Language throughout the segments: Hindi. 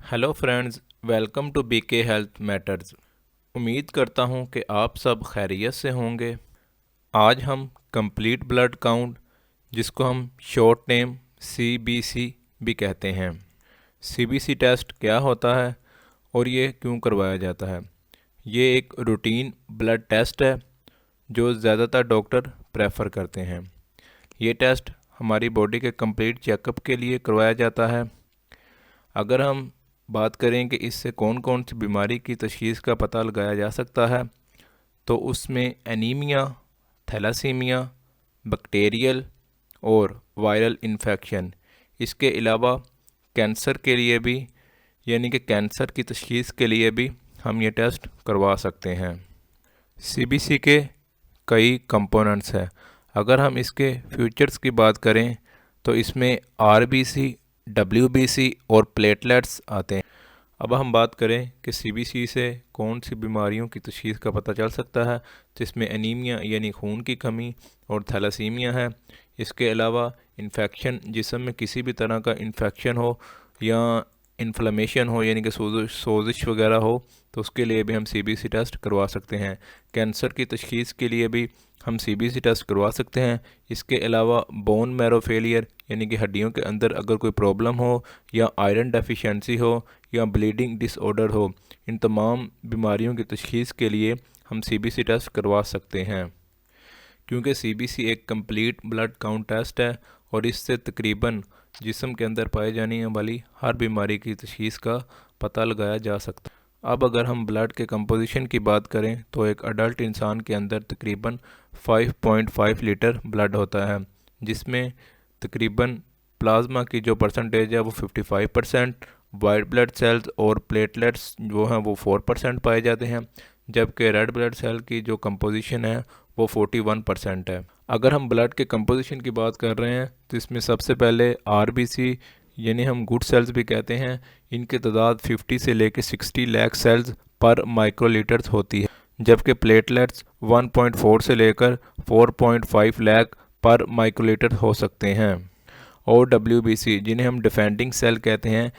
Hello friends, welcome to BK health matters. उम्मीद करता हूँ कि आप सब खैरियत से होंगे। आज हम कंप्लीट ब्लड काउंट, जिसको हम शॉर्ट नेम सीबीसी भी कहते हैं, सीबीसी टेस्ट क्या होता है और ये क्यों करवाया जाता है। ये एक रूटीन ब्लड टेस्ट है जो ज़्यादातर डॉक्टर प्रेफर करते हैं। ये टेस्ट हमारी बॉडी के कंप्लीट चेकअप के लिए करवाया जाता है। अगर हम बात करें कि इससे कौन कौन सी बीमारी की तशख़ीस का पता लगाया जा सकता है, तो उसमें एनीमिया, थैलासीमिया, बैक्टीरियल और वायरल इन्फेक्शन, इसके अलावा कैंसर के लिए भी, यानी कि कैंसर की तशख़ीस के लिए भी हम ये टेस्ट करवा सकते हैं। सीबीसी के कई कंपोनेंट्स हैं। अगर हम इसके फीचर्स की बात करें तो इसमें आरबीसी, डब्ल्यूबीसी और प्लेटलेट्स आते हैं। अब हम बात करें कि सीबीसी से कौन सी बीमारियों की तशख़ीस का पता चल सकता है, तो इसमें एनीमिया यानी खून की कमी और थैलासीमिया है। इसके अलावा इन्फेक्शन, जिस्म में किसी भी तरह का इन्फेक्शन हो या इन्फ्लेमेशन हो, यानी कि सोजिश वगैरह हो, तो उसके लिए भी हम सीबीसी टेस्ट करवा सकते हैं। कैंसर की तशख़ीस के लिए भी हम सीबीसी टेस्ट करवा सकते हैं। इसके अलावा बोन मैरो फेलियर, यानी कि हड्डियों के अंदर अगर कोई प्रॉब्लम हो या आयरन डेफिशिएंसी हो या ब्लीडिंग डिसऑर्डर हो, इन तमाम बीमारियों की तशख़ीस के लिए हम सीबीसी टेस्ट करवा सकते हैं। क्योंकि सीबीसी एक कंप्लीट ब्लड काउंट टेस्ट है और इससे तकरीबन जिस्म के अंदर पाई जाने वाली हर बीमारी की तशख़ीस का पता लगाया जा सकता है। अब अगर हम ब्लड के कंपोजिशन की बात करें तो एक अडल्ट इंसान के अंदर तकरीबन 5.5 लीटर ब्लड होता है, जिसमें तकरीबन प्लाज्मा की जो परसेंटेज है वो 55%, वाइट ब्लड सेल्स और प्लेटलेट्स जो हैं वो 4% पाए जाते हैं, जबकि रेड ब्लड सेल की जो कंपोजिशन है वो 41% है। अगर हम ब्लड के कंपोजिशन की बात कर रहे हैं तो इसमें सबसे पहले आरबीसी, यानी हम गुड सेल्स भी कहते हैं, इनकी तादाद 50 से लेकर 60 लाख सेल्स पर माइक्रोलीटर्स होती है, जबकि प्लेटलेट्स 1.4 से लेकर 4.5 लाख पर माइक्रोलीटर हो सकते हैं। और डब्ल्यूबीसी, जिन्हें हम डिफेंडिंग सेल कहते हैं,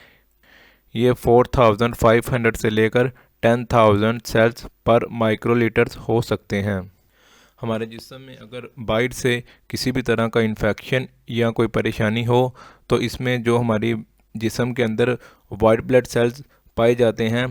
ये 4500 से लेकर 10,000 सेल्स पर माइक्रोलीटर्स हो सकते हैं। हमारे जिस्म में अगर बाइट से किसी भी तरह का इन्फेक्शन या कोई परेशानी हो तो इसमें जो हमारी जिस्म के अंदर वाइट ब्लड सेल्स पाए जाते हैं,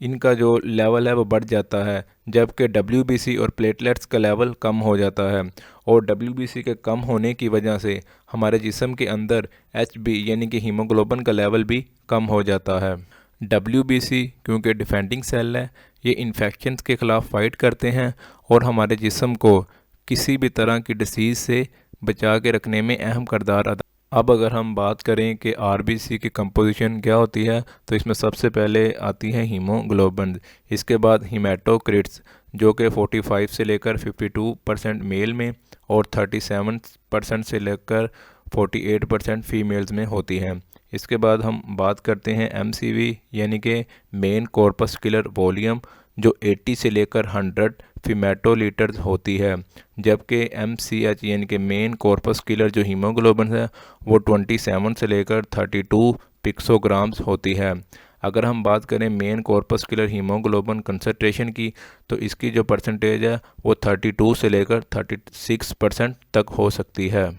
इनका जो लेवल है वो बढ़ जाता है, जबकि डब्ल्यूबीसी और प्लेटलेट्स का लेवल कम हो जाता है। और डब्ल्यूबीसी के कम होने की वजह से हमारे जिस्म के अंदर एचबी यानी कि हीमोग्लोबिन का लेवल भी कम हो जाता है। डब्ल्यूबीसी क्योंकि डिफेंडिंग सेल है, ये इन्फेक्शंस के ख़िलाफ़ फाइट करते हैं और हमारे जिस्म को किसी भी तरह की डिसीज़ से बचा के रखने में अहम किरदार अदा। अब अगर हम बात करें कि आरबीसी की कंपोजिशन क्या होती है, तो इसमें सबसे पहले आती है हीमोग्लोबिन, इसके बाद हीमेटोक्रिट्स जो कि 45 से लेकर 52% मेल में और 37% से लेकर 48% फीमेल्स में होती हैं। इसके बाद हम बात करते हैं एमसीवी, यानी कि मेन कॉर्पस्कुलर वॉल्यूम, जो 80 से लेकर 100 फीमेटोलीटर्स होती है, जबकि एमसीएच यानी कि मेन कॉर्पस्कुलर जो हीमोग्लोबिन है वो 27 से लेकर 32 पिक्सोग्राम्स होती है। अगर हम बात करें मेन कॉर्पस्कुलर हीमोग्लोबिन कंसंट्रेशन की, तो इसकी जो परसेंटेज है वो 32 से लेकर 36% तक हो सकती है।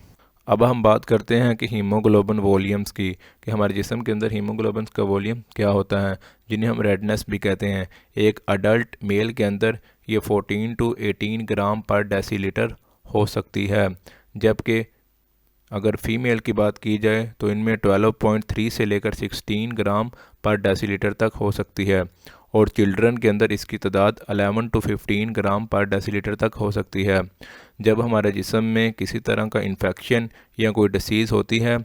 अब हम बात करते हैं कि हीमोग्लोबिन वॉल्यूम्स की, कि हमारे जिस्म के अंदर हीमोग्लोबिन का वॉल्यूम क्या होता है, जिन्हें हम रेडनेस भी कहते हैं। एक अडल्ट मेल के अंदर ये 14 टू 18 ग्राम पर डेसीलीटर हो सकती है, जबकि अगर फ़ीमेल की बात की जाए तो इनमें 12.3 से लेकर 16 ग्राम पर डेसीलीटर तक हो सकती है। और चिल्ड्रन के अंदर इसकी तादाद 11 टू 15 ग्राम पर डेसीलीटर तक हो सकती है। जब हमारे जिस्म में किसी तरह का इन्फेक्शन या कोई डिसीज़ होती है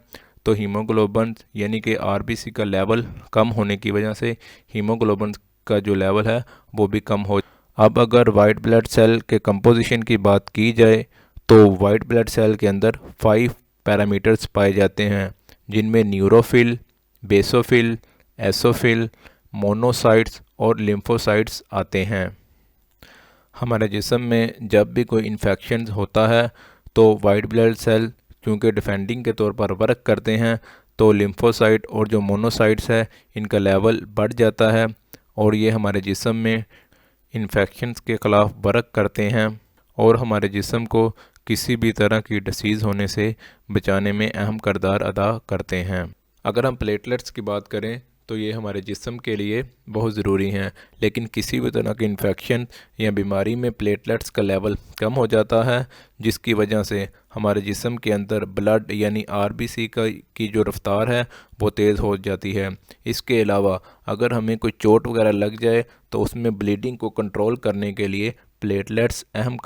तो हीमोग्लोबिन यानी कि आरबीसी का लेवल कम होने की वजह से हीमोग्लोबिन का जो लेवल है वो भी कम हो। अब अगर वाइट ब्लड सेल के कंपोजिशन की बात की जाए तो वाइट ब्लड सेल के अंदर 5 पैरामीटर्स पाए जाते हैं, जिनमें न्यूरोफिल, बेसोफिल, एसोफिल, मोनोसाइट्स और लिम्फोसाइट्स आते हैं। हमारे जिस्म में जब भी कोई इन्फेक्शन होता है तो वाइट ब्लड सेल चूँकि डिफेंडिंग के तौर पर वर्क करते हैं, तो लिम्फोसाइट और जो मोनोसाइट्स है इनका लेवल बढ़ जाता है और ये हमारे जिस्म में इन्फेक्शंस के ख़िलाफ़ वर्क करते हैं और हमारे जिस्म को किसी भी तरह की डिसीज़ होने से बचाने में अहम किरदार अदा करते हैं। अगर हम प्लेटलेट्स की बात करें तो ये हमारे जिस्म के लिए बहुत ज़रूरी हैं, लेकिन किसी भी तरह की इन्फेक्शन या बीमारी में प्लेटलेट्स का लेवल कम हो जाता है, जिसकी वजह से हमारे जिस्म के अंदर ब्लड यानी आरबीसी की जो रफ्तार है वो तेज़ हो जाती है। इसके अलावा अगर हमें कोई चोट वगैरह लग जाए तो उसमें ब्लीडिंग को कंट्रोल करने के लिए प्लेटलेट्स अहम।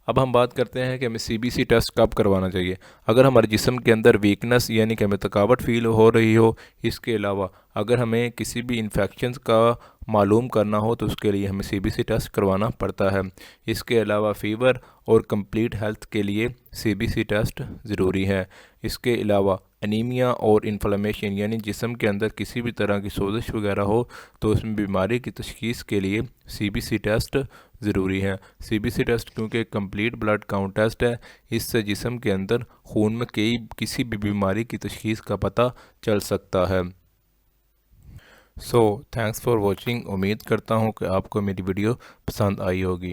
अब हम बात करते हैं कि हमें सीबीसी टेस्ट कब करवाना चाहिए। अगर हमारे जिस्म के अंदर वीकनेस यानी कि हमें थकावट फील हो रही हो, इसके अलावा अगर हमें किसी भी इन्फेक्शंस का मालूम करना हो तो उसके लिए हमें सीबीसी टेस्ट करवाना पड़ता है। इसके अलावा फ़ीवर और कंप्लीट हेल्थ के लिए सीबीसी टेस्ट ज़रूरी है। इसके अलावा एनीमिया और इन्फ्लेमेशन यानी जिस्म के अंदर किसी भी तरह की सोजिश वगैरह हो तो उसमें बीमारी की तशख़ीस के लिए सीबीसी टेस्ट ज़रूरी है। सीबीसी टेस्ट क्योंकि कंप्लीट ब्लड काउंट टेस्ट है, इससे जिस्म के अंदर खून में किसी भी बीमारी की तशख़ीस का पता चल सकता है। So thanks for watching. उम्मीद करता हूँ कि आपको मेरी वीडियो पसंद आई होगी।